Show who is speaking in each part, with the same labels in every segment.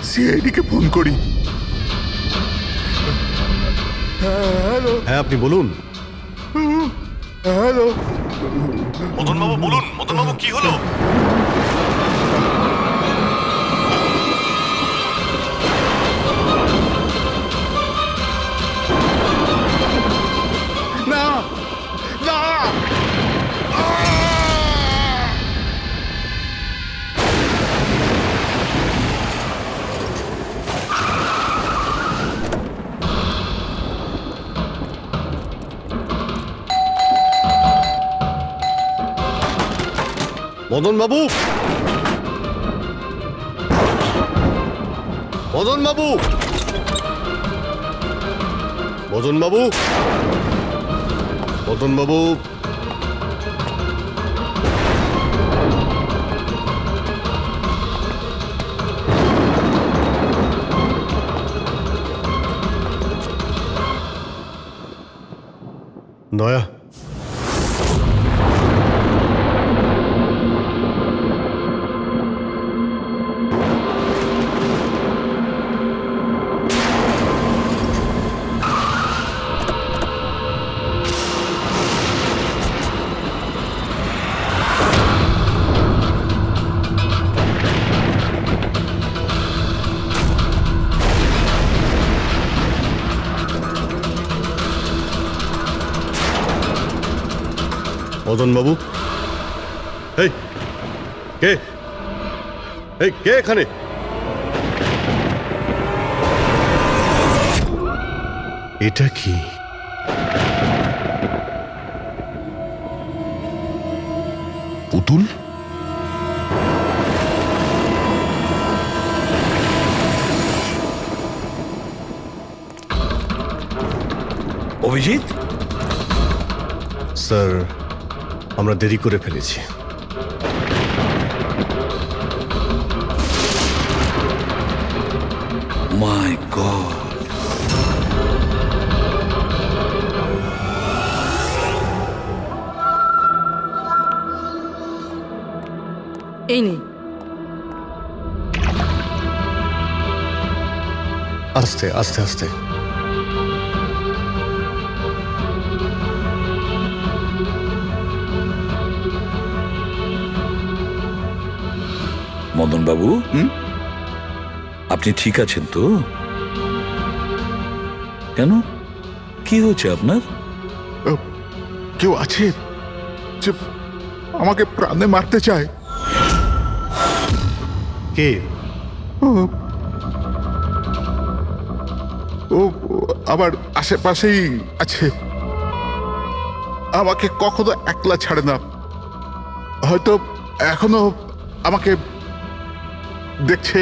Speaker 1: সিআইডিকে phone করি। Hello.
Speaker 2: হ্যাঁ, আপনি বলুন।
Speaker 1: হ্যালো
Speaker 2: মদনবাবু বলুন। মদনবাবু, কি হলো?
Speaker 1: না না
Speaker 2: মদনবাবু, মদনবাবু, মদনবাবু, মদনবাবু, দয়া। মদনবাবু, এই কে? এই কে এখানে? এটা কি?
Speaker 1: পুতুল?
Speaker 3: অভিজিৎ,
Speaker 2: স্যার, আমরা দেরি করে ফেলেছি।
Speaker 3: মাই গড,
Speaker 4: এই নিন।
Speaker 2: আস্তে আস্তে আস্তে।
Speaker 3: মদন বাবু, আপনি ঠিক আছেন তো? কেন, কি হয়েছে আপনার?
Speaker 1: কেউ আছে যে আমাকে প্রাণে মারতে চায়?
Speaker 2: কে?
Speaker 1: ও আমার আশেপাশেই আছে। আমাকে কখনো একলা ছাড়ে না। হয়তো এখনো আমাকে দেখছে,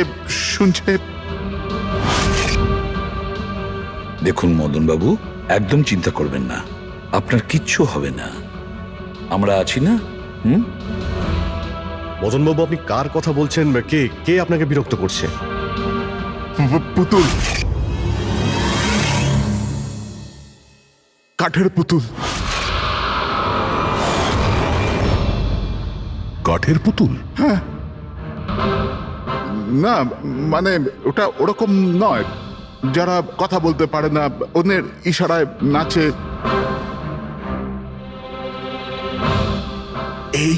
Speaker 1: শুনছে।
Speaker 3: দেখুন মদন বাবু, একদম চিন্তা করবেন না, আপনার কিচ্ছু হবে না, আমরা আছি না?
Speaker 2: মদনবাবু, আপনি কার কথা বলছেন? কে কে আপনাকে বিরক্ত করছে?
Speaker 1: পুতুল, কাঠের পুতুল।
Speaker 5: কাঠের পুতুল?
Speaker 1: না মানে ওটা ওরকম নয়, যারা কথা বলতে পারে না, অন্যের ইশারায় নাচে। এই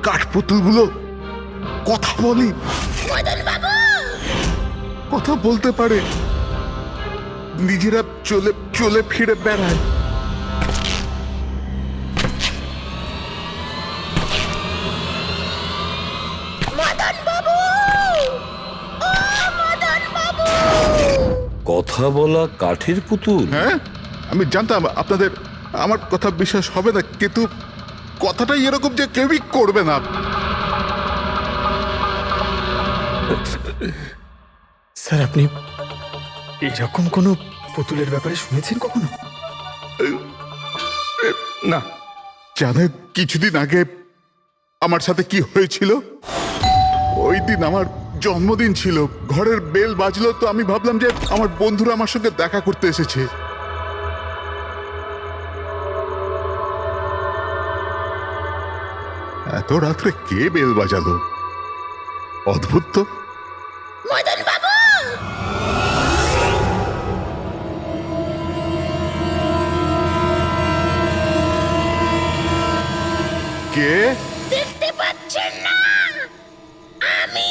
Speaker 1: কাঠ পুতুলগুলো কথা বলি, কথা বলতে পারে, নিজেরা চলে চলে ফিরে বেড়ায়।
Speaker 3: কথা বলা কাঠের পুতুল?
Speaker 1: হ্যাঁ, আমি জানতাম আপনাদের আমার কথা বিশ্বাস হবে না, কিন্তু কথাটাই এরকম যে কেউই করবে না।
Speaker 6: স্যার, আপনি এরকম কোনো পুতুলের ব্যাপারে শুনেছেন কখনো?
Speaker 1: না, জানেন কিছুদিন আগে আমার সাথে কি হয়েছিল? ওই দিন আমার জন্মদিন ছিল, ঘরের বেল বাজলো, তো আমি ভাবলাম যে আমার বন্ধুরা আমার সঙ্গে দেখা করতে এসেছে। এত রাত্রে কে বেল বাজালো? অদ্ভুত তো। কে?
Speaker 7: দেখতে পাচ্ছেন না? আমি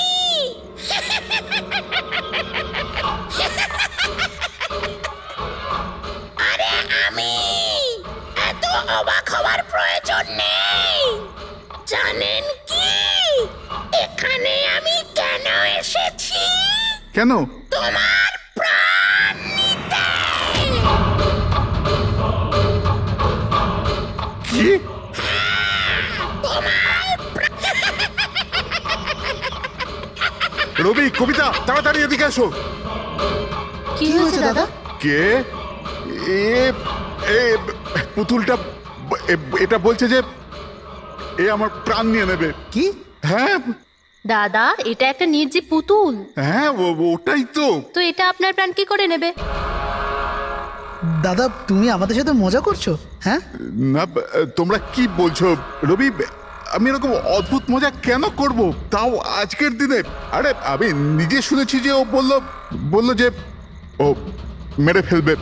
Speaker 7: আরে আমি, এত অবাক হওয়ার প্রয়োজন নেই। জানেন কি এখানে আমি কেন এসেছি?
Speaker 1: কেন?
Speaker 7: তোমার প্রাণ নিতে।
Speaker 1: কি? রবি, কবিতা, তাড়াতাড়ি এদিকে আসো।
Speaker 4: কি হয়েছে দাদা?
Speaker 1: কে? এ এ পুতুলটা এটা বলছে যে এ আমার প্রাণ নিয়ে নেবে।
Speaker 6: কি?
Speaker 1: হ্যাঁ
Speaker 8: দাদা, এটা একটা নির্জীব পুতুল।
Speaker 1: হ্যাঁ, ওটাই তো।
Speaker 8: তো এটা আপনার প্রাণ কি করে নেবে?
Speaker 6: দাদা, তুমি আমাদের সাথে মজা করছো? হ্যাঁ,
Speaker 1: না, তোমরা কি বলছো? রবি, আমি এরকম অদ্ভুত মজা কেন করব, তাও আজকের দিনে? আরে আমি নিজে শুনেছি যে ও বলল যে ও মেরে ফেলবে
Speaker 6: এক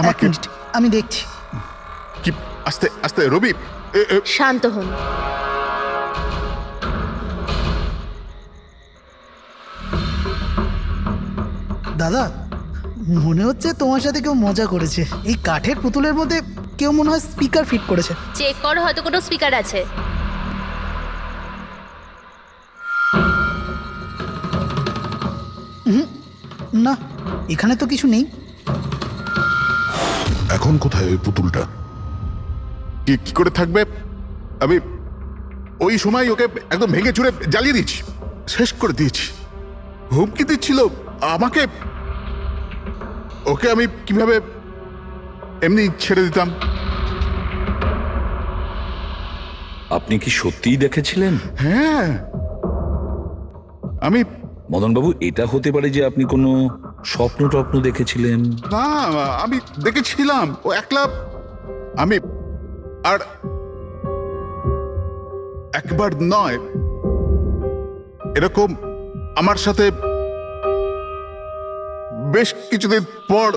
Speaker 1: আমাকে।
Speaker 6: মিনিট, আমি দেখছি।
Speaker 1: কি? আস্তে আস্তে রবি।
Speaker 8: শান্ত হন।
Speaker 6: দাদা, মনে হচ্ছে তোমার সাথে কেউ মজা করেছে। এই কাঠের পুতুলের মধ্যে কেউ মনে হয় স্পিকার ফিট করেছে।
Speaker 8: চেক করো, হয়তো কোনো স্পিকার আছে।
Speaker 6: না, এখানে তো কিছু নেই।
Speaker 5: এখন কোথায় ওই পুতুলটা?
Speaker 1: কি কি করে থাকবে? আমি ওই সময় ওকে একদম ভেঙে চুরে জ্বালিয়ে দিয়েছি, শেষ করে দিয়েছি। হুমকি দিচ্ছিল আমাকে, ওকে আমি কিভাবে এমনি ছেড়ে দিতাম?
Speaker 3: আপনি কি সত্যিই দেখেছিলেন?
Speaker 1: হ্যাঁ, আমি
Speaker 3: মদনবাবু, এটা হতে পারে যে আপনি কোনো স্বপ্ন টপ্ন দেখেছিলেন।
Speaker 1: না, আমি দেখেছিলাম ও একলা। আমি আর একবার নয়, এরকম আমার সাথে বেশ কিছুদিন পর।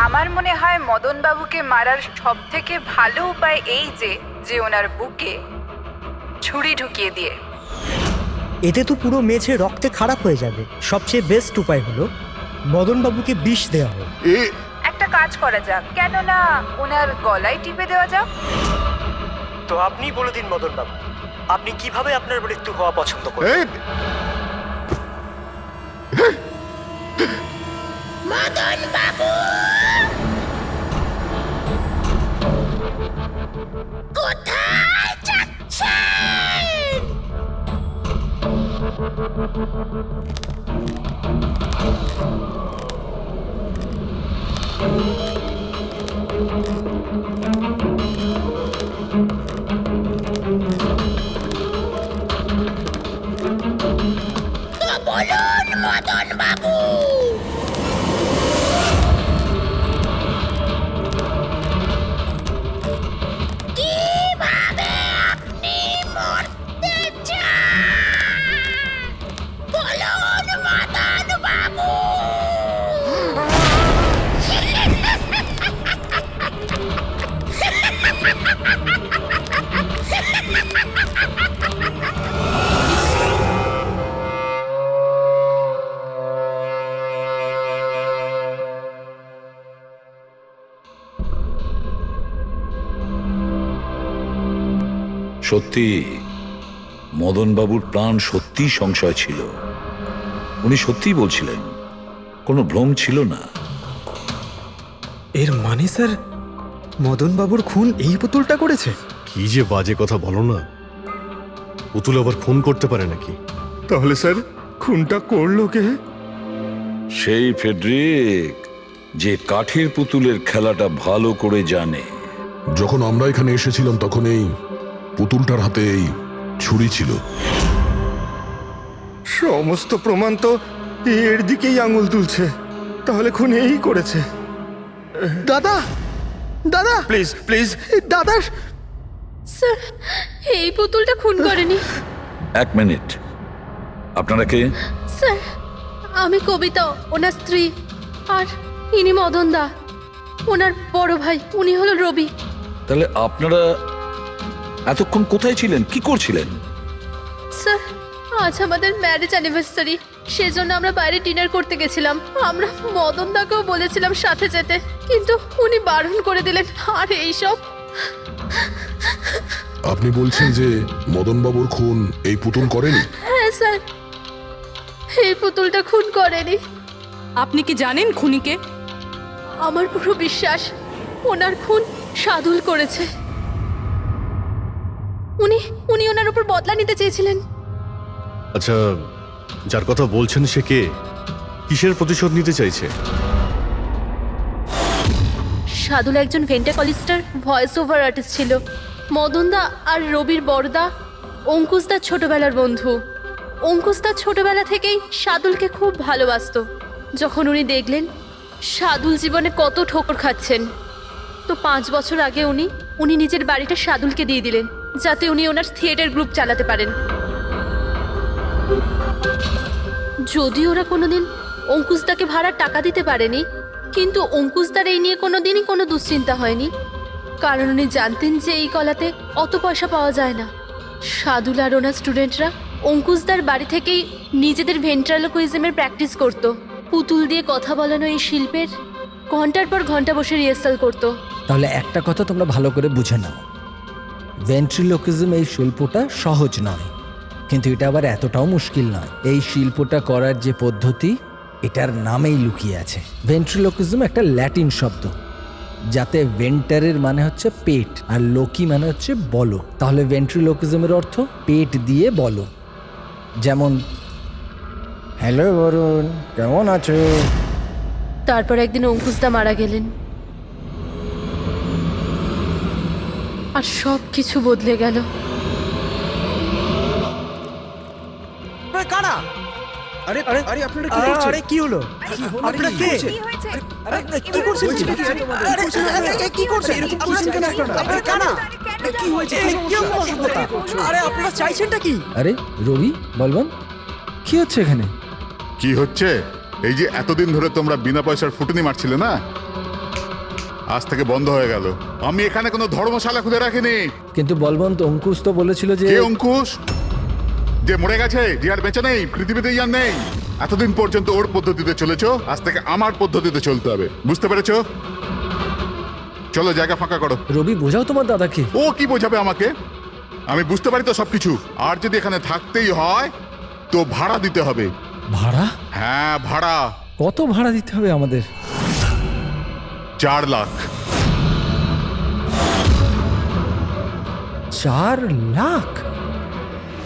Speaker 9: আমার মনে হয় মদনবাবুকে মারার সব থেকে ভালো উপায় এই যে ওনার বুকে ছুরি ঢুকিয়ে দিয়ে।
Speaker 10: এতে তো পুরো মেঝে রক্তে খারাপ হয়ে যাবে। সবচেয়ে বেস্ট উপায় হলো মদনবাবুকে বিষ দেওয়া হোক।
Speaker 9: একটা কাজ করা যাক, কেন না ওনার গলায় টিপে দেওয়া যাক।
Speaker 10: তো আপনি বলে দিন মদনবাবু, আপনি কিভাবে আপনার মৃত্যু হওয়া পছন্দ করেন?
Speaker 7: মদন বাবু, কোথায় যাচ্ছেন? বাবু। কিভাবে আপনি মরতে চান বলুন মদন বাবু।
Speaker 3: সত্যি মদনবাবুর প্রাণ সত্যি সংশয় ছিল। উনি সত্যিই বলছিলেন, কোনো ভ্রম ছিল না।
Speaker 11: এর মানে স্যার মদন বাবুর খুন এই পুতুলটা করেছে?
Speaker 2: কি যে বাজে কথা বলো না। পুতুল আবার খুন করতে পারে নাকি?
Speaker 11: তাহলে স্যার খুনটা করলো কে?
Speaker 3: সেই ফেডরিক যে কাঠের পুতুলের খেলাটা ভালো করে জানে।
Speaker 5: যখন আমরা এখানে এসেছিলাম তখন এই পুতুলটার হাতে এই ছুরি ছিল।
Speaker 11: সমস্ত প্রমাণ তো এর দিকেই আঙুল তুলছে। তাহলে খুন এই করেছে।
Speaker 6: দাদা দাদা
Speaker 11: প্লিজ প্লিজ
Speaker 6: দাদা
Speaker 8: স্যার এই পুতুলটা খুন করেনি।
Speaker 3: এক মিনিট, আপনারা কে?
Speaker 8: স্যার আমি কবিতা, ওনার স্ত্রী, আর ইনি মদন দা, ওনার বড় ভাই। উনি হলো রবি।
Speaker 3: তাহলে আপনারা এতক্ষণ কোথায় ছিলেন, কি করছিলেন?
Speaker 8: স্যার আজ আমাদের ম্যারেজ অ্যানিভার্সারি, সেজন্য আমরা বাইরে ডিনার করতে গেছিলাম। আমরা মদন দাকেও বলেছিলাম সাথে যেতে, কিন্তু উনি বারণ করে দিলেন। আর এইসব
Speaker 5: আপনি বলছেন যে মদনবাবুর খুন এই পুতুল করেনি?
Speaker 8: হ্যাঁ স্যার, এই পুতুলটা খুন করেনি।
Speaker 4: আপনি কি জানেন খুনিকে?
Speaker 8: আমার পুরো বিশ্বাস ওনার খুন সাদুল করেছে। উনি উনি ওনার উপর বদলা নিতে চেয়েছিলেন।
Speaker 2: আচ্ছা, যার কথা বলছেন সে কে? কিসের প্রতিশোধ নিতে চাইছে?
Speaker 8: সাদুল একজন ভেন্টাকলিস্টার ভয়েস ওভার আর্টিস্ট ছিল। মদনদা আর রবির বড়দা অঙ্কুশদার ছোটবেলার বন্ধু। অঙ্কুশদা ছোটবেলা থেকেই সাদুলকে খুব ভালোবাসতো। যখন উনি দেখলেন সাদুল জীবনে কত ঠোকর খাচ্ছেন, তো 5 বছর আগে উনি নিজের বাড়িটা সাদুলকে দিয়ে দিলেন, যাতে উনি ওনার থিয়েটার গ্রুপ চালাতে পারেন। যদি ওরা কোনোদিন অঙ্কুশদাকে ভাড়ার টাকা দিতে পারেনি, কিন্তু অঙ্কুশদার এই নিয়ে কোনোদিনই কোনো দুশ্চিন্তা হয়নি, কারণ উনি জানতেন যে এই কলাতে অত পয়সা পাওয়া যায় না। সাদুল আর ওনার স্টুডেন্টরা অঙ্কুশদার বাড়ি থেকেই নিজেদের ভেন্ট্রালোকুইজমের প্র্যাকটিস করত। পুতুল দিয়ে কথা বলানো এই শিল্পের ঘন্টার পর ঘন্টা বসে রিহার্সাল করতো।
Speaker 12: তাহলে একটা কথা তোমরা ভালো করে বুঝে নাও, ভেন্ট্রিলোকিজম এই শিল্পটা সহজ নয়, কিন্তু এটা আবার এতটাও মুশকিল নয়। এই শিল্পটা করার যে পদ্ধতি, এটার নামেই লুকিয়ে আছে। ভেন্ট্রিলোকিজম একটা ল্যাটিন শব্দ, যাতে ভেন্টারের মানে হচ্ছে পেট আর লোকি মানে হচ্ছে বলো। তাহলে ভেন্ট্রিলোকিজমের অর্থ পেট দিয়ে বলো। যেমন, হ্যালো বরুণ, কেমন আছো?
Speaker 8: তারপর একদিন অঙ্কুশদা মারা গেলেন, আর সব কিছু বদলে গেল।
Speaker 10: কারা?
Speaker 11: আরে আরে আরে আপনারা কি করছেন?
Speaker 10: আরে কি হলো? আপনারা কে?
Speaker 9: কি হয়েছে?
Speaker 10: আরে কি করছেন? কি করছেন?
Speaker 11: এরকম করছেন কেন আপনারা?
Speaker 10: আপনারা কারা?
Speaker 11: কি হয়েছে?
Speaker 10: কি অসভ্যতা? আরে আপনারা চাইছেনটা কি? আরে রবি, বলবান, কি হচ্ছে এখানে?
Speaker 1: কি হচ্ছে? এই যে এতদিন ধরে তোমরা বিনা পয়সার ফুটুনি মারছিলে না, আজ থেকে বন্ধ হয়ে গেল। আমি এখানে কোনো ধর্মশালা খুলে রাখিনি।
Speaker 12: কিন্তু বলবন্ত, অঙ্কুশ তো বলেছিল যে
Speaker 1: কে অঙ্কুশ? যে মরে গেছে, যে আর বেঁচে নেই, পৃথিবীতে আর নেই। এতদিন পর্যন্ত ওর পদ্ধতিতে চলেছো, আজ থেকে আমার পদ্ধতিতে চলতে হবে। বুঝতে পেরেছো? চলো জায়গা ফাঁকা করো।
Speaker 12: রবি, বোঝাও তোমার দাদাকে।
Speaker 1: ও কি বোঝাবে আমাকে? আমি বুঝতে পারি তো সবকিছু। আর যদি এখানে থাকতেই হয় তো ভাড়া দিতে হবে।
Speaker 12: ভাড়া?
Speaker 1: হ্যাঁ, ভাড়া।
Speaker 12: কত ভাড়া দিতে হবে আমাদের?
Speaker 1: 4 লাখ।
Speaker 12: 4 লাখ?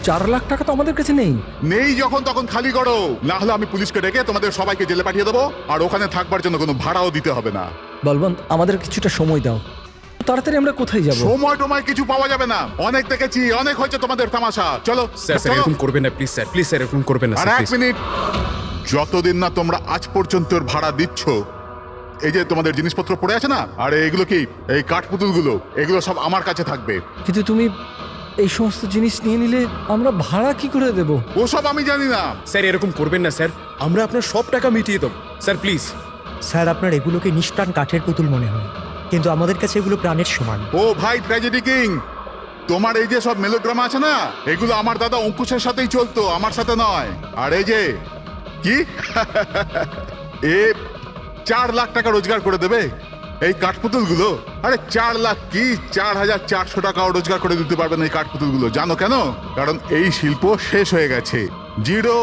Speaker 12: 4 লাখ টাকা তো আমাদের কাছে নেই।
Speaker 1: নেই যখন তখন খালি করো, না হলে আমি পুলিশকে ডেকে তোমাদের সবাইকে জেলে পাঠিয়ে দেবো, আর ওখানে থাকবার জন্য কোনো ভাড়াও দিতে হবে না।
Speaker 12: বলবন্ত, আমাদের কিছুটা সময় দাও। তাড়াতাড়ি আমরা কোথায় যাব?
Speaker 1: সময় টময় কিছু পাওয়া যাবে না। অনেক দেখেছি, অনেক হয়েছে তোমাদের তামাশা। চলো
Speaker 11: স্যার স্যার
Speaker 1: চলো।
Speaker 11: এরকম করবেন না প্লিজ স্যার, প্লিজ স্যার এরকম করবেন না
Speaker 1: আর
Speaker 11: স্যার
Speaker 1: 1 মিনিট, যতদিন না তোমরা আজ পর্যন্ত ওর ভাড়া দিচ্ছ, এই যে তোমাদের জিনিসপত্র পড়ে আছে না, আর এগুলো কি, এই কাঠপুতুলগুলো, এগুলো সব আমার কাছে থাকবে।
Speaker 12: কিন্তু তুমি এই সমস্ত জিনিস নিয়ে নিলে আমরা ভাড়া কি করে দেব?
Speaker 1: ওসব আমি জানি না।
Speaker 11: স্যার এরকম করবেন না স্যার, আমরা আপনার সব টাকা মিটিয়ে দেবো স্যার, প্লিজ।
Speaker 10: স্যার আপনার এগুলোকে নিষ্প্রাণ কাঠের পুতুল মনে হয়, কিন্তু আমাদের কাছে এগুলো প্রাণের সমান।
Speaker 1: ও ভাই ট্র্যাজেডি কিং, তোমার এই যে সব মেলোড্রামা আছে না, এগুলো আমার দাদা অঙ্কুশের সাথেই চলতো, আমার সাথে নয়। আর এই যে কি এ 4 লাখ টাকা রোজগার করে দেবে এই কাঠপুতুলগুলো। আরে 4 লাখ কি, 4,400 টাকাও রোজগার করে দিতে পারবেন এই কাঠপুতুলগুলো। জানো কেন? কারণ এই শিল্প শেষ হয়ে গেছে, জিরো।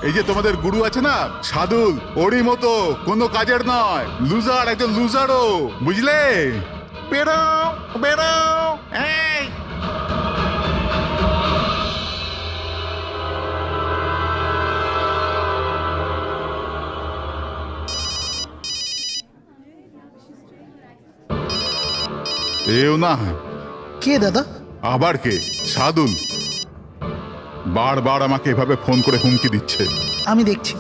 Speaker 1: এই যে তোমাদের গুরু আছে না সাদুল, ওরই মতো কোনো কাজের নয়, লুজার, একজন লুজারও, বুঝলে? বেরো বেরো, এই এও না।
Speaker 6: কে দাদা?
Speaker 1: আবার কে? সাদুল বারবার আমাকে এভাবে ফোন করে হুমকি দিচ্ছে।
Speaker 6: আমি দেখছি।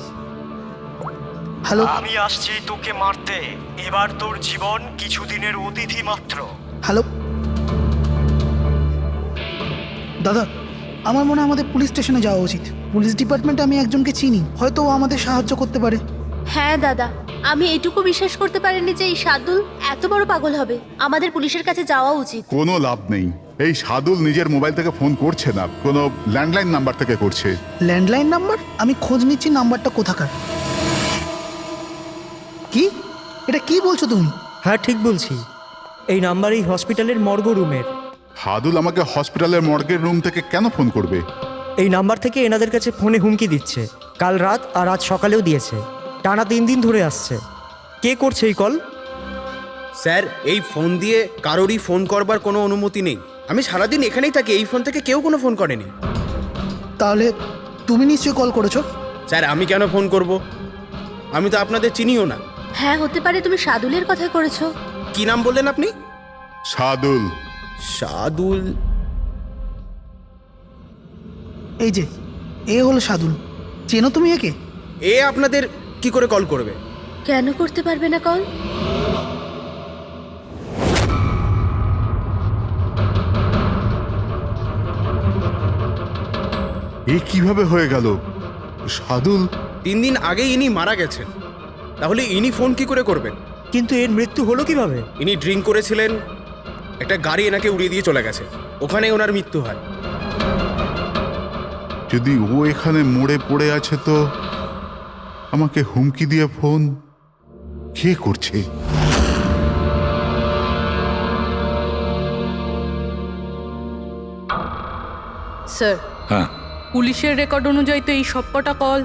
Speaker 6: হ্যালো
Speaker 10: আমি আসছি তোকে মারতে, এবার তোর জীবন কিছুদিনের অতিথি মাত্র।
Speaker 6: হ্যালো দাদা, আমার মনে হয় আমাদের পুলিশ স্টেশনে যাওয়া উচিত। পুলিশ ডিপার্টমেন্টে আমি একজনকে চিনি, হয়তো ও আমাদের সাহায্য করতে পারে।
Speaker 8: হ্যাঁ দাদা, আমি এটুকু বিশ্বাস করতে পারিনি যে এই সাদুল এত বড় পাগল হবে। আমাদের পুলিশের কাছে যাওয়া উচিত।
Speaker 1: কোনো লাভ নেই, এই সাদুল নিজের মোবাইল থেকে ফোন করছে না, কোনো ল্যান্ডলাইন নাম্বার থেকে করছে।
Speaker 6: Landline number? আমি খোঁজ নিচ্ছি নাম্বারটা কোথাকার। কি? এটা কি বলছো তুমি?
Speaker 10: হ্যাঁ ঠিক বলছি, এই নাম্বার এই হসপিটালের মর্গ রুমের।
Speaker 1: সাদুল আমাকে হসপিটালের মর্গের রুম থেকে কেন ফোন করবে?
Speaker 10: এই নাম্বার থেকে এনাদের কাছে ফোনে হুমকি দিচ্ছে, কাল রাত আর আজ সকালেও দিয়েছে, টানা 3 দিন ধরে আসছে। কে করছে এই কল?
Speaker 11: স্যার এই ফোন দিয়ে কারোরই ফোন করবার কোনো অনুমতি নেই। আমি সারাদিন এখানেই থাকি, এই ফোন থেকে কেউ কোনো ফোন করেনি।
Speaker 6: তাহলে তুমি নিশ্চয়ই কল করেছো।
Speaker 11: স্যার আমি কেন ফোন করব? আমি তো আপনাদের চিনিও না।
Speaker 8: হ্যাঁ হতে পারে তুমি সাদুলের কথা করেছো।
Speaker 11: কি নাম বললেন আপনি?
Speaker 1: সাদুল।
Speaker 11: সাদুল?
Speaker 6: এই যে এ হলো সাদুল, চেনো তুমি একে?
Speaker 11: এ আপনাদের কি করে কল করবে?
Speaker 8: কেন করতে পারবে না কল?
Speaker 1: এ কিভাবে হয়ে গেল? সাদুল
Speaker 11: 3 দিন আগে ইনি মারা গেছেন, তাহলে ইনি ফোন কি করে করবেন?
Speaker 10: কিন্তু এর মৃত্যু হলো কিভাবে?
Speaker 11: ইনি ড্রিঙ্ক করেছিলেন, একটা গাড়ি এনাকে উড়িয়ে দিয়ে চলে গেছে, ওখানে ওনার মৃত্যু হয়।
Speaker 1: যদি ও এখানে মরে পড়ে আছে, তো আমাকে হুমকি দিয়ে ফোন কে করছে?
Speaker 4: স্যার,
Speaker 3: হ্যাঁ,
Speaker 4: পুলিশের রেকর্ড অনুযায়ী তো এই সবকটা কল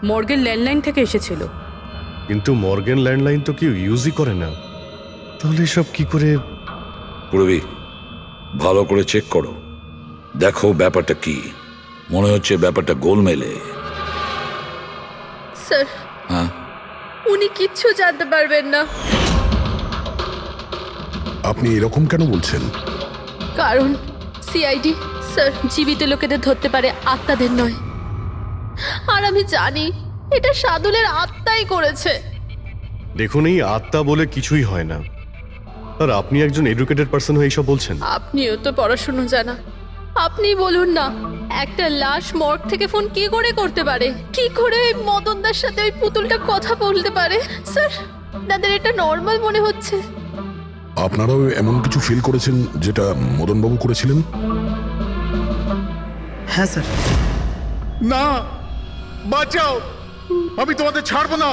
Speaker 4: মর্গের ল্যান্ডলাইন থেকে এসেছিল।
Speaker 2: কিন্তু মর্গেন ল্যান্ডলাইন তো কেউ ইউজই করে না, তাহলে সব কি করে?
Speaker 3: পুরবি ভালো করে চেক করো, দেখো ব্যাপারটা কি। মনে হচ্ছে ব্যাপারটা গোলমেলে।
Speaker 8: স্যার
Speaker 3: হ্যাঁ,
Speaker 8: উনি কিচ্ছু জানতে পারবেন না,
Speaker 5: আপনি এরকম কেন বলছেন?
Speaker 8: কারণ সিআইডি স্যার জীবিত লোকেদের ধরতে পারে, আত্মাদের নয়। আর আমি জানি এটা সাদুলের আত্মাই করেছে।
Speaker 2: দেখুন, এই আত্মা বলে কিছুই হয় না। আর আপনি একজন এডুকেটেড পার্সন হয়ে এইসব বলছেন?
Speaker 8: আপনিও তো পড়াশুনো জানা, আপনি বলুন না, একটা লাশ মর্গ থেকে ফোন কি করে করতে পারে? কি করে ওই মদনদার সাথে ওই পুতুলটা কথা বলতে পারে? স্যার তাদের এটা নর্মাল মনে হচ্ছে।
Speaker 5: আপনারাও এমন কিছু ফিল করেছেন যেটা মদনবাবু করেছিলেন?
Speaker 6: হ্যাঁ স্যার।
Speaker 1: না, বাঁচাও, আমি তোমাদের ছাড়বো না।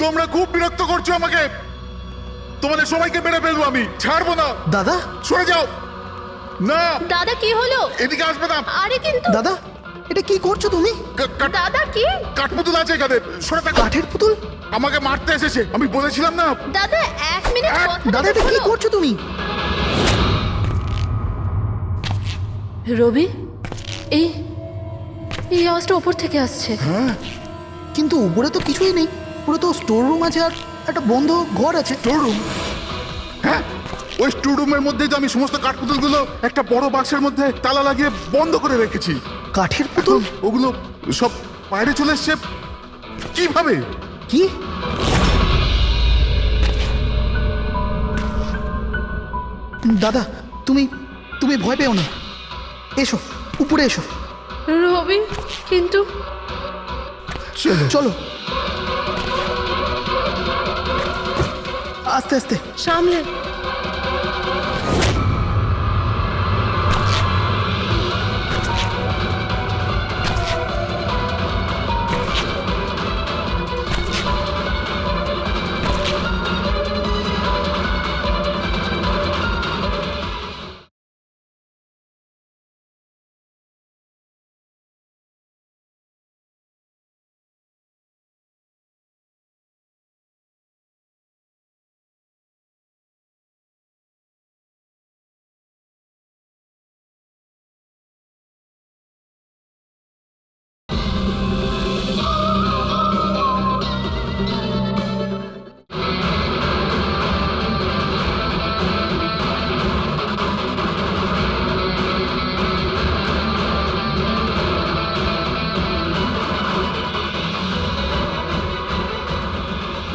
Speaker 1: তোমরা খুব বিরক্ত করছো আমাকে, তোমাদের সবাইকে মেরে ফেলবো আমি, ছাড়বো না।
Speaker 6: দাদা,
Speaker 1: সরে যাও। না
Speaker 8: দাদা কি হলো?
Speaker 1: এদিকে আসবে না।
Speaker 8: আরে কিন্তু
Speaker 6: দাদা এটা কি করছো তুমি?
Speaker 8: দাদা কি?
Speaker 1: কাঠপুতুল আছে এখানে, সরে থাকো।
Speaker 6: কাঠের পুতুল?
Speaker 1: আমাকে মারতে এসেছে, আমি বলেছিলাম না।
Speaker 8: দাদা 1 মিনিট
Speaker 6: দাদা এটা কি করছো তুমি?
Speaker 8: রবি, এই এই আওয়াজটা ওপর থেকে আসছে।
Speaker 6: হ্যাঁ, কিন্তু উপরে তো কিছুই নেই, পুরো তো স্টোর রুম আছে আর একটা বন্ধ ঘর আছে।
Speaker 1: Store room? হ্যাঁ, ওই স্টোর রুমের মধ্যেই তো আমি সমস্ত কাঠপুতুলগুলো একটা বড় বাক্সের মধ্যে তালা লাগিয়ে বন্ধ করে রেখেছি।
Speaker 6: কাঠের পুতুল?
Speaker 1: ওগুলো সব বাইরে চলে এসছে। কিভাবে?
Speaker 6: কি? দাদা, তুমি তুমি ভয় পেও না, এসো উপরে এসো।
Speaker 8: রবি, কিন্তু
Speaker 1: চলো
Speaker 6: চলো আস্তে আস্তে।
Speaker 8: সামলে।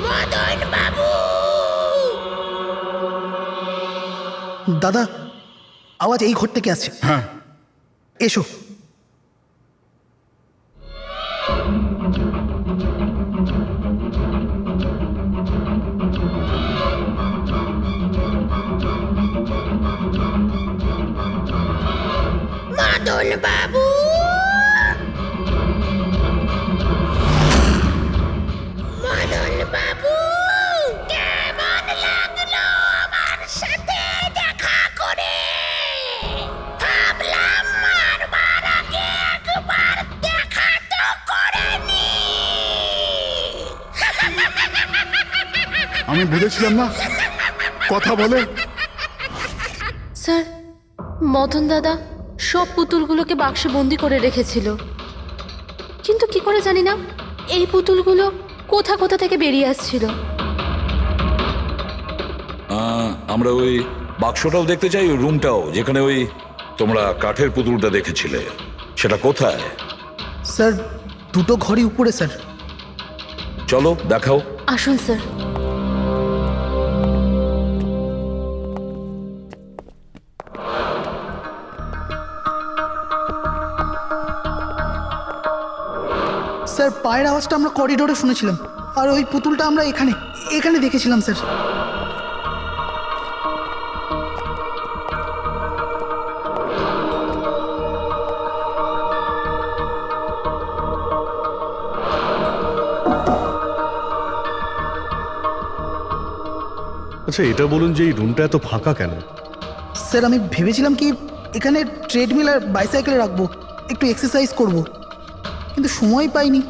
Speaker 7: মদন বাবু!
Speaker 6: দাদা, আওয়াজ এই ঘর থেকে আসছে।
Speaker 1: হ্যাঁ,
Speaker 6: এসো।
Speaker 7: মদন বাবু! মদন বাবু! কেমন লাগলো আমার সাথে দেখা করে? ভাবলাম মারবার আগে একবার দেখা তো করে নি।
Speaker 1: আমি বলেছিলাম না কথা বলে।
Speaker 8: স্যার, মদন দাদা সব পুতুলগুলোকে বাক্সে বন্দি করে রেখেছিল, কিন্তু কি করে জানি না এই পুতুলগুলো কোথা কোথা থেকে বেরিয়ে আসছিল।
Speaker 3: আমরা ওই বাক্সটাও দেখতে চাই, ওই রুমটাও যেখানে ওই তোমরা কাঠের পুতুলটা দেখেছিলে, সেটা কোথায়?
Speaker 6: স্যার, দুটো ঘরই উপরে স্যার।
Speaker 3: চলো দেখাও।
Speaker 8: আসুন স্যার।
Speaker 6: স্যার, পায়ের আওয়াজটা আমরা করিডোরে শুনেছিলাম, আর ওই পুতুলটা আমরা এখানে এখানে দেখেছিলাম স্যার।
Speaker 2: আচ্ছা, এটা বলুন যে এই রুমটা এত ফাঁকা কেন?
Speaker 6: স্যার, আমি ভেবেছিলাম কি এখানে ট্রেডমিল আর বাইসাইকেল রাখবো, একটু এক্সারসাইজ করব, কিন্তু সময় পাইনি।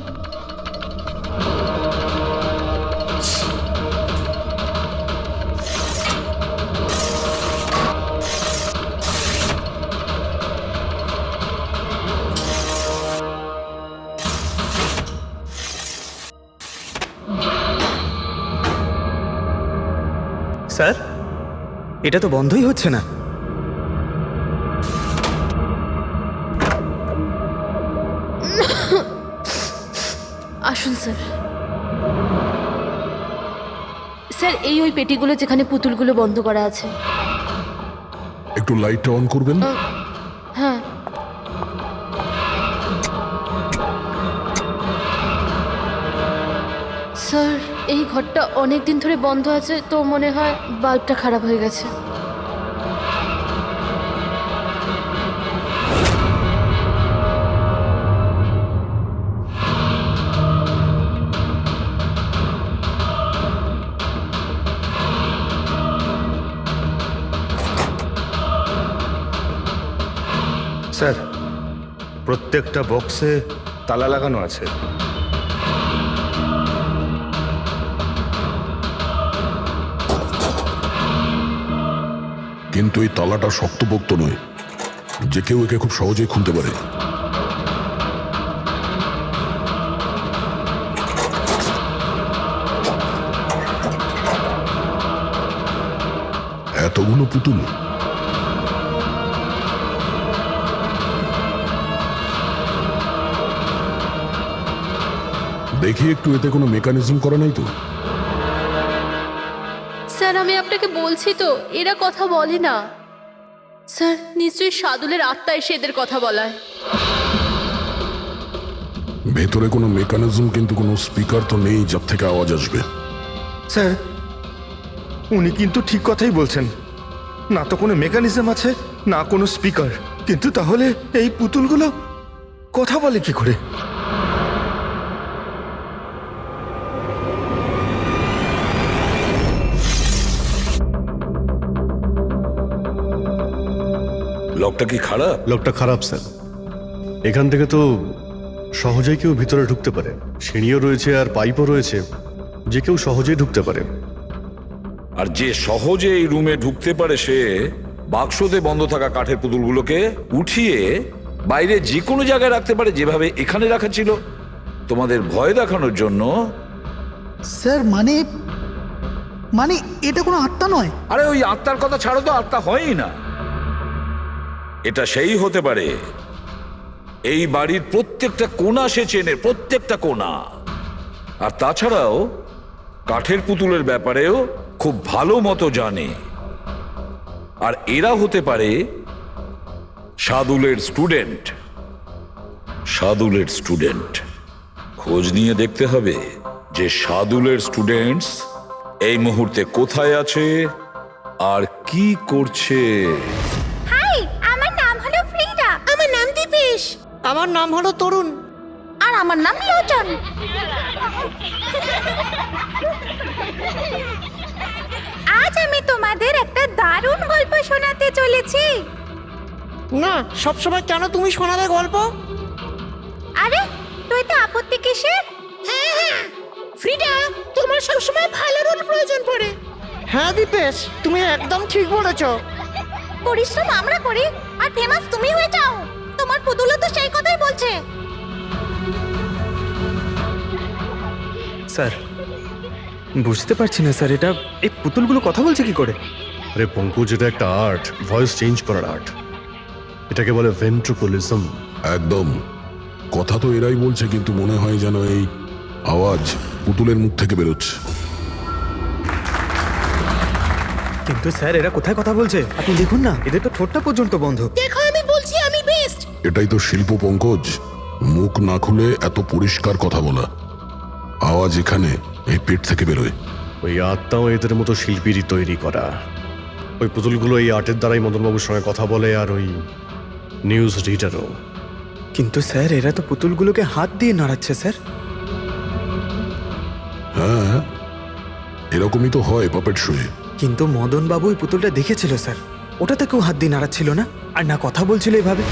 Speaker 11: স্যার, এটা তো বন্ধই হচ্ছে না।
Speaker 8: আসুন স্যার। স্যার, এই ওই পেটিগুলো যেখানে পুতুলগুলো বন্ধ করা আছে।
Speaker 5: একটু লাইটটা অন করবেন?
Speaker 8: হ্যাঁ। স্যার, এই ঘরটা অনেক দিন ধরে বন্ধ আছে, তো মনে হয় বাল্বটা খারাপ হয়ে গেছে।
Speaker 11: স্যার, প্রত্যেকটা বক্সে তালা লাগানো আছে।
Speaker 5: কিন্তু এই তালাটা শক্তপোক্ত নয়, যে কেউ একে খুব সহজেই খুলতে পারে। এতগুলো পুতুল, দেখি একটু, এতে কোনো মেকানিজম করা নাই তো?
Speaker 8: স্যার আমি আপনাকে বলছি তো এরা কথা বলে না। স্যার নিশ্চয়ই সাদুলের আত্মা এসে এদের কথা বলায়।
Speaker 5: ভেতরে কোনো মেকানিজম কিন্তু কোনো স্পিকার তো নেই যার থেকে আওয়াজ আসবে।
Speaker 13: স্যার উনি কিন্তু ঠিক কথাই বলছেন, না তো কোনো মেকানিজম আছে না কোনো স্পিকার। কিন্তু তাহলে এই পুতুলগুলো কথা বলে কি করে?
Speaker 3: লকটা কি খারাপ?
Speaker 2: লোকটা খারাপ স্যার। এখান থেকে তো সহজেই কেউ ভিতরে ঢুকতে পারে। সিঁড়িও রয়েছে আর পাইপও রয়েছে, যে কেউ সহজেই ঢুকতে পারে।
Speaker 3: আর যে সহজে এই রুমে ঢুকতে পারে সে বাক্সতে বন্ধ থাকা কাঠের পুতুলগুলোকে উঠিয়ে বাইরে যে কোনো জায়গায় রাখতে পারে, যেভাবে এখানে রাখা ছিল তোমাদের ভয় দেখানোর জন্য।
Speaker 6: স্যার মানে মানে এটা কোনো আত্মা নয়?
Speaker 3: আরে ওই আত্মার কথা ছাড়ো তো, আত্মা হয়ই না। এটা সেই হতে পারে এই বাড়ির প্রত্যেকটা কোণা সে চেনে, প্রত্যেকটা কোণা। আর তাছাড়াও কাঠের পুতুলের ব্যাপারেও খুব ভালো মতো জানে। আর এরা হতে পারে সাদুলের স্টুডেন্ট। সাদুলের স্টুডেন্ট। খোঁজ নিয়ে দেখতে হবে যে সাদুলের স্টুডেন্টস এই মুহূর্তে কোথায় আছে আর কি করছে।
Speaker 7: হাই, আমার নাম হলো ফ্রিডা। আমার নাম দীপেশ।
Speaker 10: আমার নাম হলো তরুণ।
Speaker 7: আর আমার নাম লোচন। আজ আমি তোমাদের একটা দারুণ গল্প শোনাতে চলেছি।
Speaker 10: না, সবসময় কেন তুমি শোনাবে গল্প?
Speaker 7: আরে তুই তো আপত্তি কিসের? হ্যাঁ হ্যাঁ ফ্রিডা, তোমার সবসময় ভালো রোল প্রয়োজন পড়ে।
Speaker 10: হ্যাঁ দীপেশ, তুমি একদম ঠিক বলেছো।
Speaker 7: পরিশ্রম আমরা করি আর ফেমাস তুমি হয়ে যাও। তোমার পুতুলও তো সেই কথাই বলছে।
Speaker 13: স্যার বুঝতে পারছি না স্যার, এটা এই পুতুলগুলো কথা বলছে কি করে?
Speaker 2: আরে পঙ্কজ, এটা একটা আর্ট, ভয়েস চেঞ্জ করার আর্ট। এটাকে বলে ভেন্ট্রিকুলিজম।
Speaker 5: একদম। কথা তো এরাই বলছে, কিন্তু মনে হয় যেন এই আওয়াজ পুতুলের মুখ থেকে বেরোচ্ছে।
Speaker 13: কিন্তু স্যার এরা কোথায় কথা বলছে? আপনি দেখুন না, এদের তো ঠোঁটটা পর্যন্ত বন্ধ।
Speaker 7: দেখো আমি বলছি আমি বেস্ট।
Speaker 5: এটাই তো শিল্প পঙ্কজ, মুখ না খুলে এত পরিষ্কার কথা বলা। আওয়াজ এখানে এই পেট থেকে বেরোয়।
Speaker 2: ওই আত্মাও এদের মতো শিল্পীরই তৈরি করা। ওই পুতুলগুলো এই আর্টের দ্বারাই মদনবাবুর সঙ্গে কথা বলে, আর ওই নিউজ রিডারও।
Speaker 13: কিন্তু স্যার এরা তো পুতুলগুলোকে হাত দিয়ে নাড়াচ্ছে স্যার।
Speaker 5: হ্যাঁ, এরকমই তো হয় পাপেট শোয়ে।
Speaker 13: কিন্তু মদন বাবু ওই পুতুলটা দেখেছিল স্যার, ওটাতে কেউ হাত দিয়ে নাড়াচ্ছিল না, আর না কথা বলছিল এভাবে।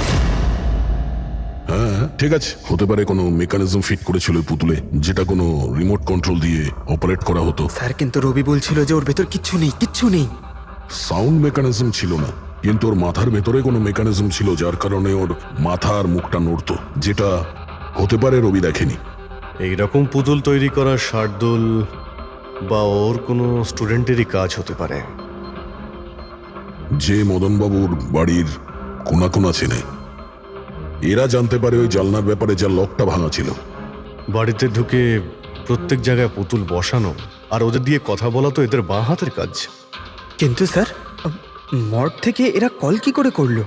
Speaker 5: হ্যাঁ ঠিক আছে, হতে পারে কোনো মেকানিজম ফিট করেছিল ওই পুতুলে, যেটা কোনো রিমোট কন্ট্রোল দিয়ে অপারেট করা হতো।
Speaker 13: স্যার কিন্তু রবি বলছিল যে ওর ভেতর কিচ্ছু নেই, কিচ্ছু নেই।
Speaker 5: সাউন্ড মেকানিজম ছিল না, কিন্তু ওর মাথার ভেতরে কোনো মেকানিজম ছিল, যার কারণে ওর মাথা আর মুখটা নড়তো, যেটা হতে পারে রবি দেখেনি।
Speaker 2: এইরকম পুতুল তৈরি করা শার্দুল বা ওর কোনো স্টুডেন্টেরই কাজ হতে পারে,
Speaker 5: যে মদনবাবুর বাড়ির কোনা কোনা চেনে। এরা জানতে পারে ওই জালনার ব্যাপারে, যার লকটা ভাঙা ছিল।
Speaker 2: বাড়িতে ঢুকে প্রত্যেক জায়গায় পুতুল বসানো আর ওদের দিয়ে কথা বলা তো এদের বাঁ হাতের কাজ।
Speaker 13: কিন্তু স্যার মর্গ থেকে এরা কল কি করে করলো?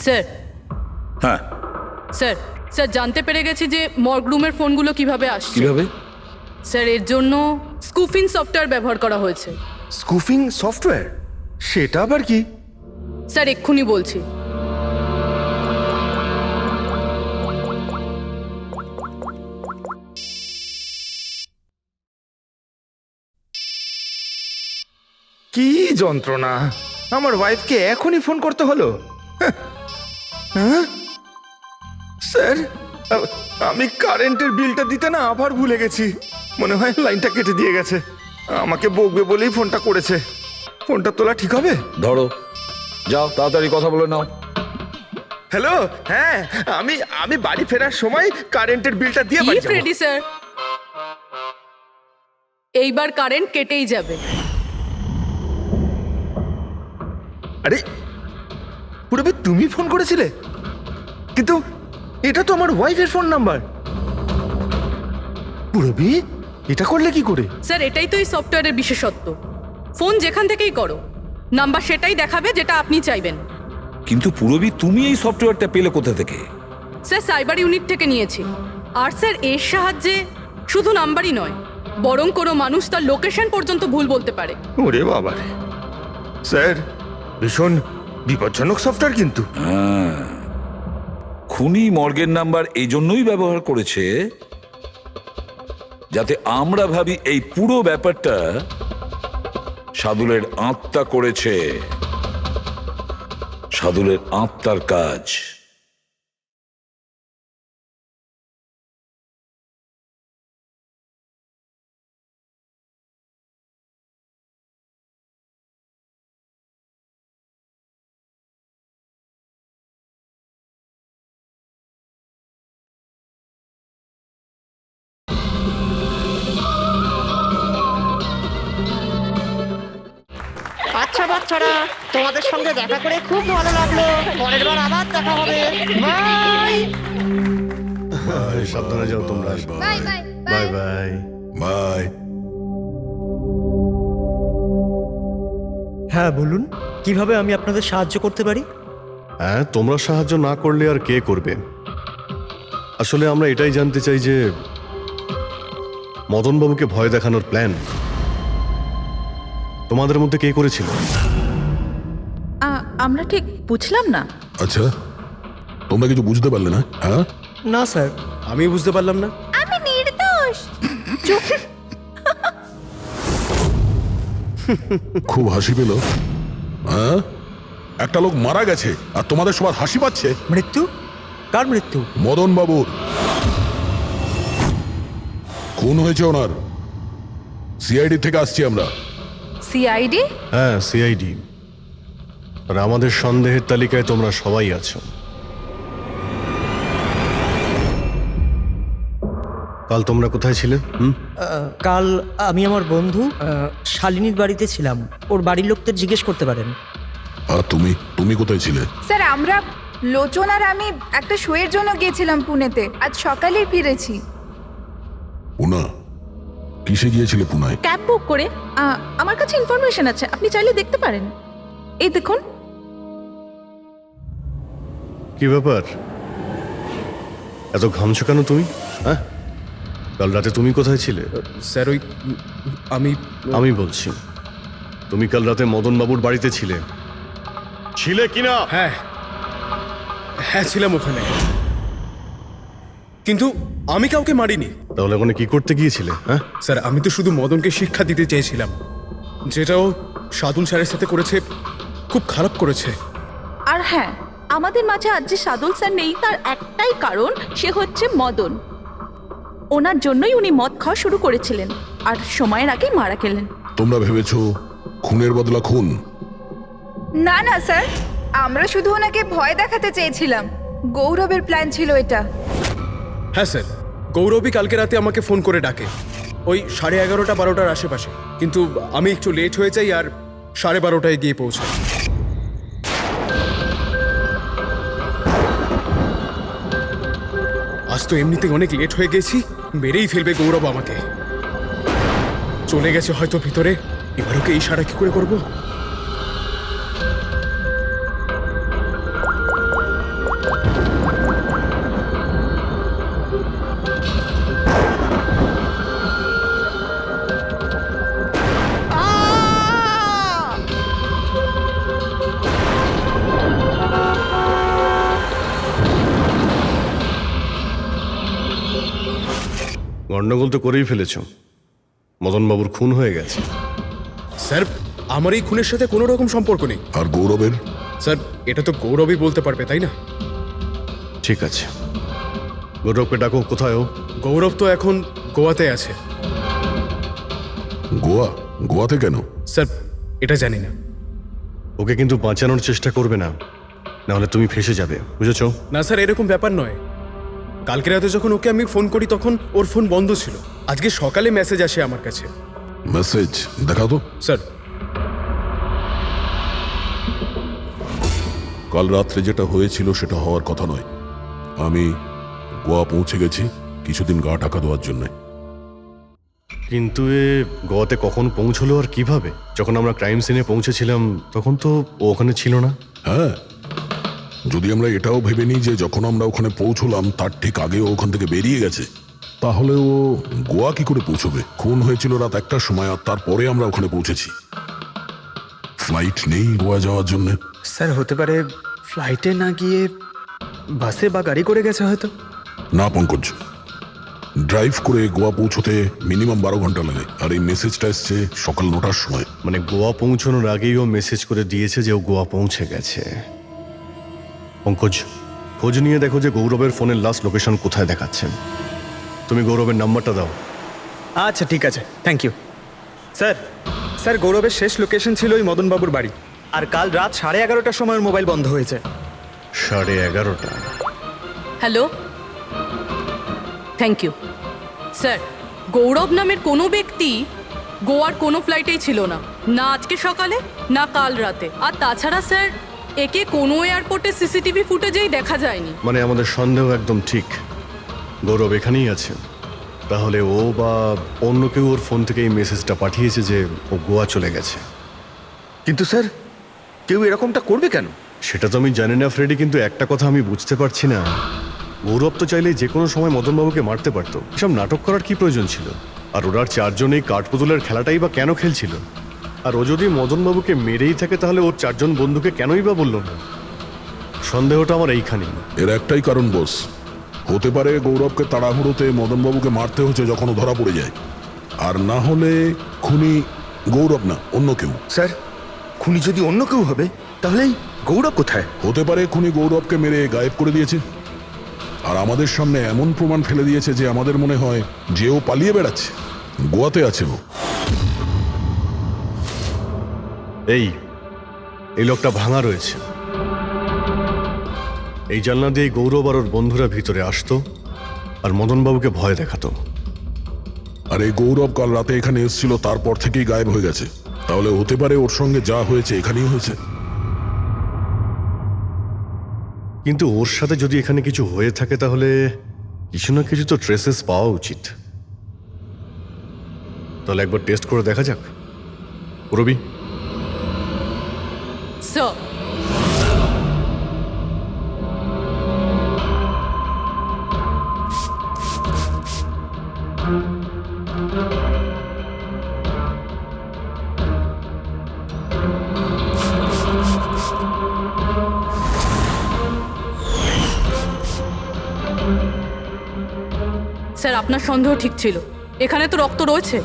Speaker 4: স্যার
Speaker 3: হ্যাঁ
Speaker 4: স্যার স্যার জানতে পেরে গেছি যে মর্গ রুমের ফোনগুলো কিভাবে আসছে।
Speaker 3: কিভাবে?
Speaker 4: স্যার এর জন্য স্কুফিং সফটওয়্যার ব্যবহার করা হয়েছে।
Speaker 13: স্কুফিং সফটওয়্যার? সেটা আবার কি?
Speaker 4: স্যার এক্ষুনি বলছি।
Speaker 13: কি যন্ত্রণা! আমার ওয়াইফকে এখনই ফোন করতে হলো। হ্যাঁ স্যার, আমি কারেন্টের বিলটা দিতে না আবার ভুলে গেছি। মনে হয় লাইনটা কেটে দিয়ে গেছে। আমাকে বকবে বলেই ফোনটা করেছে। ফোনটা তোলা ঠিক হবে?
Speaker 3: ধরো, যাও তাড়াতাড়ি কথা বলে নাও।
Speaker 13: হ্যালো, হ্যাঁ আমি বাড়ি ফেরার সময় কারেন্টের বিলটা দিয়ে বাড়ি যাব।
Speaker 4: রেডি স্যার, এইবার কারেন্ট কেটেই যাবে।
Speaker 13: আরে পুরবি, তুমি ফোন করেছিলে? কিন্তু এটা তো আমার ওয়াইফের ফোন নাম্বার। পুরবি, এটা করলে কি করে?
Speaker 4: স্যার এটাই তো এই সফটওয়্যারের বিশেষত্ব। ফোন যেখান থেকেই করো, নাম্বার সেটাই দেখাবে যেটা আপনি চাইবেন।
Speaker 3: কিন্তু পুরবি, তুমি এই সফটওয়্যারটা পেলে কোথা থেকে?
Speaker 4: স্যার সাইবার ইউনিট থেকে নিয়েছি। আর স্যার এর সাহায্যে শুধু নাম্বারই নয়, বরং কোনো মানুষ তার লোকেশন পর্যন্ত ভুল বলতে পারে।
Speaker 13: ওরে বাবা রে, স্যার ভীষণ বিপজ্জনক সফটওয়্যার কিন্তু।
Speaker 3: খুনি মর্গের নাম্বার এই জন্যই ব্যবহার করেছে যাতে আমরা ভাবি এই পুরো ব্যাপারটা সাদুলের আত্মা করেছে, সাদুলের আত্মার কাজ।
Speaker 7: আচ্ছা বাচ্চারা, তোমাদের সঙ্গে দেখা করে খুব ভালো লাগলো। পরের বার আবার দেখা হবে। বাই।
Speaker 2: সাবধানে যাও তোমরা।
Speaker 7: Bye bye
Speaker 2: bye bye.
Speaker 5: Bye.
Speaker 10: হ্যাঁ বলুন, কিভাবে আমি আপনাদের সাহায্য করতে পারি?
Speaker 2: হ্যাঁ, তোমরা সাহায্য না করলে আর কে করবে? আসলে আমরা এটাই জানতে চাই যে মদনবাবুকে ভয় দেখানোর প্ল্যান তোমাদের মধ্যে কে করেছিল?
Speaker 8: আমরা ঠিক বুঝলাম না।
Speaker 5: আচ্ছা, তোমরা কিছু বুঝতে পারলে না? হ্যাঁ,
Speaker 10: না স্যার,
Speaker 11: আমি বুঝতে পারলাম না।
Speaker 7: আমি নির্দোষ। চুপ।
Speaker 5: খুব হাসি পেল। হ্যাঁ, একটা লোক মারা গেছে আর তোমাদের সবার হাসি পাচ্ছে।
Speaker 10: মৃত্যু? কার মৃত্যু?
Speaker 5: মদন বাবুর খুন হয়েছে ওনার। সিআইডি থেকে আসছি আমরা।
Speaker 9: সিআইডি?
Speaker 2: হ্যাঁ, সিআইডি। আর আমাদের সন্দেহের তালিকায় তোমরা সবাই আছো। কাল তোমরা কোথায় ছিলে?
Speaker 10: কাল আমি আমার বন্ধু শালিনীর বাড়িতে ছিলাম। ওর বাড়ির লোকদের জিজ্ঞেস করতে পারেন।
Speaker 5: আর তুমি তুমি কোথায় ছিলে?
Speaker 9: স্যার আমরা লোচন আর আমি একটা শোয়ের জন্য গিয়েছিলাম পুনেতে। আজ সকালেই ফিরেছি।
Speaker 5: পুনা? কিসে গিয়েছিলে পুনায়?
Speaker 8: ক্যাব বুক করে। আমার কাছে ইনফরমেশন আছে, আপনি চাইলে দেখতে পারেন। এই দেখুন।
Speaker 2: কি ব্যাপার, এত ঘামছো কেন তুমি? হ্যাঁ, কাল রাতে তুমি কোথায় ছিলে?
Speaker 11: স্যার ওই
Speaker 2: আমি বলছি, তুমি কাল রাতে মদনবাবুর বাড়িতে ছিলে কিনা?
Speaker 11: হ্যাঁ হ্যাঁ ছিলাম ওখানে, কিন্তু আমি কাউকে মারিনি।
Speaker 2: তাহলে ওখানে কি করতে গিয়েছিলে? হ্যাঁ
Speaker 11: স্যার, আমি তো শুধু মদনকে শিক্ষা দিতে চেয়েছিলাম, যেটাও সাদুল স্যারের সাথে করেছে, খুব খারাপ করেছে।
Speaker 8: আর হ্যাঁ, আমাদের মাঝে আজ যে সাদুল স্যার নেই তার একটাই কারণ, সে হচ্ছে মদন। ওনার জন্যই উনি মদ খাওয়া শুরু করেছিলেন আর সময়ের আগেই মারা গেলেন।
Speaker 5: তোমরা ভেবেছো খুনের বদলা খুন?
Speaker 9: না না স্যার, আমরা শুধু ওনাকে ভয় দেখাতে চেয়েছিলাম। গৌরবের প্ল্যান ছিল এটা।
Speaker 11: হ্যাঁ স্যার, গৌরবই কালকে রাতে আমাকে ফোন করে ডাকে ওই 11:30-12টার আশেপাশে, কিন্তু আমি একটু লেট হয়ে যাই আর 12:30টায় গিয়ে পৌঁছাই। আজ তো এমনিতেই অনেক লেট হয়ে গেছি, মেরেই ফেলবে গৌরব আমাকে। চলে গেছে হয়তো ভিতরে, এবার ওকে ইশারা কি করে করবো?
Speaker 2: গন্ডগোল তো করেই ফেলেছ, মদনবাবুর খুন হয়ে গেছে।
Speaker 11: স্যার, আমার এই খুনের সাথে কোনো রকম সম্পর্ক নেই।
Speaker 5: আর গৌরবের?
Speaker 11: স্যার, এটা তো গৌরবই বলতে পারবে, তাই না?
Speaker 2: ঠিক আছে, গৌরবকে ডাকো। কোথায় ও?
Speaker 11: গৌরব তো এখন গোয়াতে আছে।
Speaker 5: গোয়া? গোয়াতে কেন?
Speaker 11: স্যার, এটা জানি না।
Speaker 2: ওকে কিন্তু বাঁচানোর চেষ্টা করবে না, নাহলে তুমি ফেঁসে যাবে, বুঝেছো?
Speaker 11: না স্যার, এরকম ব্যাপার নয়। কালকে রাতে যখন ওকে আমি ফোন করি তখন ওর ফোন বন্ধ ছিল। আজকে সকালে মেসেজ আসে আমার কাছে।
Speaker 5: মেসেজ দেখাও তো।
Speaker 11: স্যার,
Speaker 5: কাল রাত্রে যেটা হয়েছিল সেটা হওয়ার কথা নয়। আমি গোয়া পৌঁছে গেছি কিছুদিন গা ঢাকা দেওয়ার জন্য।
Speaker 2: কিন্তু এ গোয়াতে কখন পৌঁছলো আর কিভাবে? যখন আমরা ক্রাইম সিনে পৌঁছেছিলাম তখন তো ও ওখানে ছিল না।
Speaker 5: হ্যাঁ, যদি আমরা এটাও ভেবে নিই যে যখন আমরা ওখানে পৌঁছলাম তার ঠিক আগে ও ওখান থেকে বেরিয়ে গেছে, তাহলে ও গোয়া কি করে পৌঁছবে? খুন হয়েছিল রাত 1টার সময় আর তারপরে আমরা ওখানে পৌঁছেছি। ফ্লাইট নেই গোয়া যাওয়ার জন্য।
Speaker 11: স্যার হতে পারে ফ্লাইটে না গিয়ে বাসে বা গাড়ি করে গেছে হয়তো।
Speaker 5: না পঙ্কজ, ড্রাইভ করে গোয়া পৌঁছতে মিনিমাম 12 ঘন্টা লাগে, আর এই মেসেজটা এসছে সকাল 9টার সময়।
Speaker 2: মানে গোয়া পৌঁছানোর আগেই ও মেসেজ করে দিয়েছে যে ও গোয়া পৌঁছে গেছে। পঙ্কজ, খোঁজ নিয়ে দেখো যে গৌরবের ফোনের লাস্ট লোকেশন কোথায় দেখাচ্ছে। তুমি গৌরবের নাম্বারটা দাও।
Speaker 11: আচ্ছা ঠিক আছে, থ্যাংক ইউ স্যার। স্যার গৌরবের শেষ লোকেশন ছিল ওই মদনবাবুর বাড়ি, আর কাল রাত 11:30টার সময় ওর মোবাইল বন্ধ হয়েছে।
Speaker 2: 11:30।
Speaker 4: Hello, thank you sir. Gaurav নামের কোনো ব্যক্তি গোয়ার কোনো ফ্লাইটেই ছিল না, না আজকে সকালে না কাল রাতে। আর তাছাড়া স্যার, একে কোনো এয়ারপোর্টে সিসিটিভি ফুটেজেই দেখা যায়নি।
Speaker 2: মানে আমাদের সন্দেহ একদম ঠিক, গৌরব এখানেই আছে। তাহলে ও বা অন্য কেউ ওর ফোন থেকে এই মেসেজটা পাঠিয়েছে যে ও গোয়া চলে গেছে।
Speaker 13: কিন্তু স্যার, কেউ এরকমটা করবে কেন?
Speaker 2: সেটা তো আমি জানি না ফ্রেডি, কিন্তু একটা কথা আমি বুঝতে পারছি না, গৌরব তো চাইলেই যে কোনো সময় মদনবাবুকে মারতে পারতো। এসব নাটক করার কি প্রয়োজন ছিল? আর ওরা চারজনেই কাঠপুতুলের খেলাটাই বা কেন খেলছিল? আর ও যদি মদনবাবুকে মেরেই থাকে তাহলে ওর চারজন বন্ধুকে কেনই বা বললো না? সন্দেহটা আমার এইখানেই।
Speaker 5: এর একটাই কারণ বস, হতে পারে গৌরবকে তাড়াহুড়োতে মদনবাবুকে মারতে হচ্ছে যখন ও ধরা পড়ে যায়, আর না হলে খুনি গৌরব না অন্য কেউ।
Speaker 13: স্যার, খুনি যদি অন্য কেউ হবে তাহলে এই গৌরব কোথায়?
Speaker 5: হতে পারে খুনি গৌরবকে মেরে গায়েব করে দিয়েছে, আর আমাদের সামনে এমন প্রমাণ ফেলে দিয়েছে যে আমাদের মনে হয় যে ও পালিয়ে বেড়াচ্ছে, গোয়াতে আছে ও।
Speaker 2: এই লোকটা ভাঙা রয়েছে। এই জানলা দিয়ে গৌরব আর ওর বন্ধুরা ভিতরে আসতো আর মদনবাবুকে ভয় দেখাতো।
Speaker 5: আর এই গৌরব কাল রাতে এখানে এসেছিল, তারপর থেকেই গায়েব হয়ে গেছে। তাহলে হতে পারে ওর সঙ্গে যা হয়েছে এখানেই হয়েছে।
Speaker 2: কিন্তু ওর সাথে যদি এখানে কিছু হয়ে থাকে তাহলে কিছু না কিছু তো ট্রেসেস পাওয়া উচিত। তাহলে একবার টেস্ট করে দেখা যাক। রবি,
Speaker 4: স্যার, স্যার আপনার সন্দেহ ঠিক ছিল, এখানে তো রক্ত রয়েছে।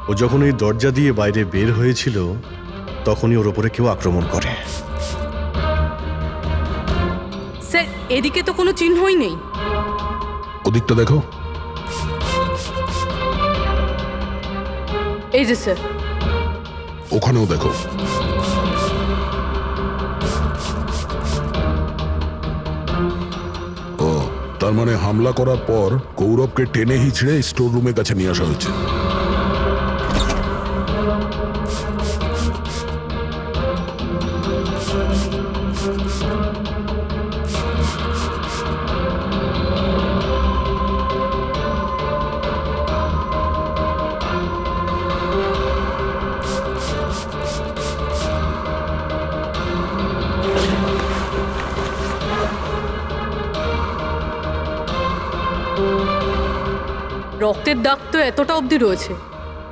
Speaker 2: ও যখন এই দরজা দিয়ে বাইরে বের হয়েছিল তখনই ওর ওপরে কেউ আক্রমণ করে।
Speaker 4: স্যার এদিকে তো কোনো চিহ্নই নেই।
Speaker 5: ওদিকটা দেখো।
Speaker 4: এই যে স্যার।
Speaker 5: ওখানেও দেখো। ও, তার মানে হামলা করার পর গৌরবকে টেনে হিচড়ে স্টোর রুমের কাছে নিয়ে আসা হয়েছে।
Speaker 4: রক্তের দাগ তো এতটা অবধি রয়েছে,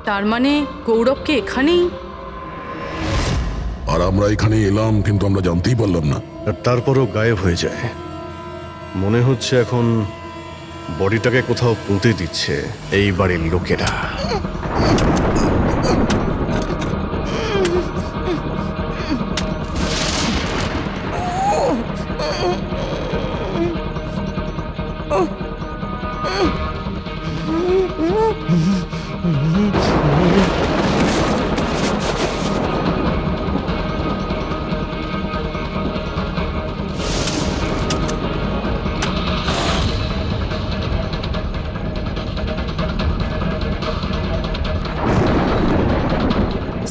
Speaker 4: তার মানে গৌরবকে এখানেই।
Speaker 5: আর আমরা এখানে এলাম কিন্তু আমরা জানতেই পারলাম না।
Speaker 2: আর তারপরও গায়েব হয়ে যায়। মনে হচ্ছে এখন বডিটাকে কোথাও পুঁতে দিচ্ছে এই বাড়ির লোকেরা।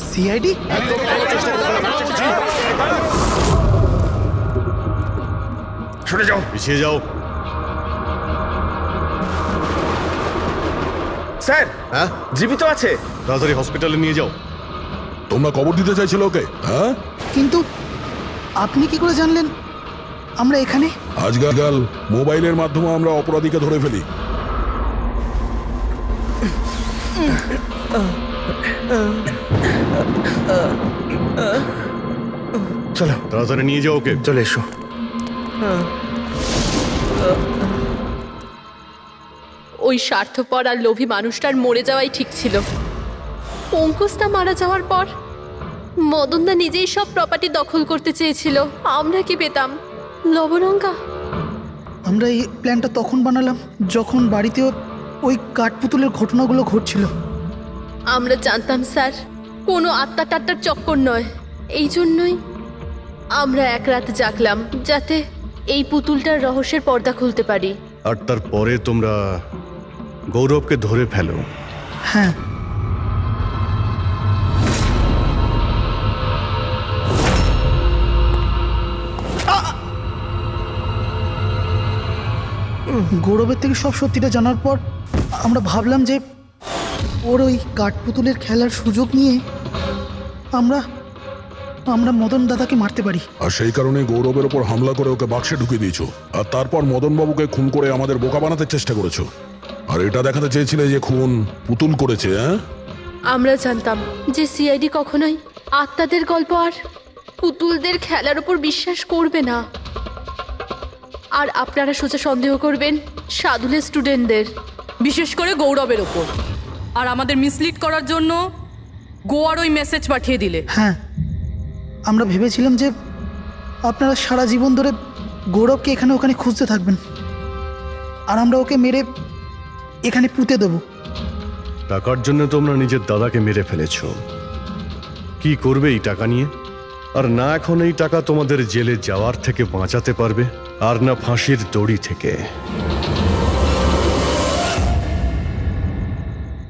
Speaker 6: সিআইডি?
Speaker 13: সরে যাও।
Speaker 2: পিছিয়ে যাও।
Speaker 13: স্যার,
Speaker 2: হ্যাঁ,
Speaker 13: জীবিত আছে।
Speaker 2: তাড়াতাড়ি হসপিটালে নিয়ে যাও।
Speaker 5: তোমরা কবর দিতে চাইছিল ওকে, হ্যাঁ?
Speaker 6: কিন্তু আপনি কি করে জানলেন আমরা এখানে?
Speaker 5: আজকাল মোবাইলের মাধ্যমে আমরা অপরাধীকে ধরে ফেলি।
Speaker 13: চলো
Speaker 2: তাড়াতাড়ি নিয়ে যাও ওকে।
Speaker 13: চলে এসো।
Speaker 8: ওই স্বার্থপর আর লোভী মানুষটার মরে যাওয়াই ঠিক ছিল। অঙ্কুশদা মারা যাওয়ার পর মদনদা নিজেই সব প্রপার্টি দখল করতে চেয়েছিল। আমরা কি পেতাম? লবণঙ্গা।
Speaker 6: আমরা এই প্ল্যানটা তখন বানালাম যখন বাড়িতেও ওই কাঠপুতুলের ঘটনাগুলো ঘটছিল।
Speaker 8: আমরা জানতাম স্যার কোনো আত্মা টাত্মার চক্কর নয়। এই জন্যই আমরা এক রাত জাগলাম যাতে এই পুতুলটার রহস্যের পর্দা খুলতে পারি।
Speaker 2: আর তারপরে তোমরা গৌরবকে ধরে ফেলো।
Speaker 6: হ্যাঁ, গৌরবের থেকে সব সত্যিটা জানার পর আমরা ভাবলাম যে ওর ওই কাঠপুতুলের খেলার সুযোগ নিয়ে আমরা আমরা মদন দাদাকে মারতে পারি।
Speaker 5: আর সেই কারণে গৌরবের ওপর হামলা করে ওকে বাক্সে ঢুকিয়ে দিয়েছো, আর তারপর মদনবাবুকে খুন করে আমাদের বোকা বানাতে চেষ্টা করেছো। আর এটা দেখাতে চেয়েছিলে যে খুন পুতুল করেছে, হ্যাঁ?
Speaker 8: আমরা জানতাম যে সিআইডি কখনোই আত্মাদের গল্প আর পুতুলদের খেলার উপর বিশ্বাস করবে না। আর আপনারা সোজা সন্দেহ করবেন সাদুলের স্টুডেন্টদের,
Speaker 4: বিশেষ করে গৌরবের ওপর। আর আমাদের মিসলিড করার জন্য গোয়ার ওই মেসেজ পাঠিয়ে দিলে।
Speaker 6: হ্যাঁ, আমরা ভেবেছিলাম যে আপনারা সারা জীবন ধরে গৌরবকে এখানে ওখানে খুঁজতে থাকবেন আর আমরা ওকে মেরে এখানে পুঁতে দেবো।
Speaker 2: টাকার জন্য তোমরা নিজের দাদাকে মেরে ফেলেছো। কি করবে এই টাকা নিয়ে? আর না এখন এই টাকা তোমাদের জেলে যাওয়ার থেকে বাঁচাতে পারবে, আর না ফাঁসির দড়ি থেকে।